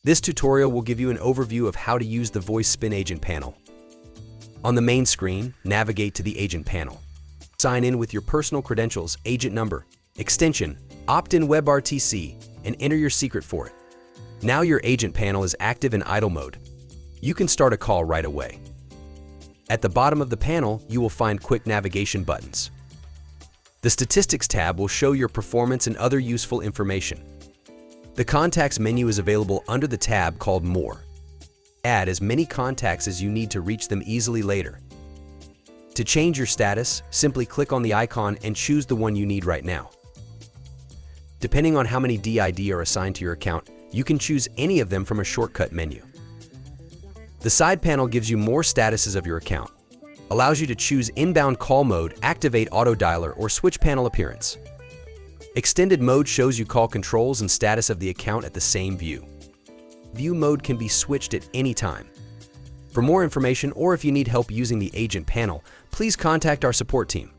This tutorial will give you an overview of how to use the VoiceSpin Agent panel. On the main screen, navigate to the Agent panel. Sign in with your personal credentials, agent number, extension, opt-in WebRTC, and enter your secret for it. Now your agent panel is active in idle mode. You can start a call right away. At the bottom of the panel, you will find quick navigation buttons. The Statistics tab will show your performance and other useful information. The Contacts menu is available under the tab called More. Add as many contacts as you need to reach them easily later. To change your status, simply click on the icon and choose the one you need right now. Depending on how many DID are assigned to your account, you can choose any of them from a shortcut menu. The side panel gives you more statuses of your account, allows you to choose inbound call mode, activate auto dialer, or switch panel appearance. Extended mode shows you call controls and status of the account at the same view. View mode can be switched at any time. For more information or if you need help using the agent panel, please contact our support team.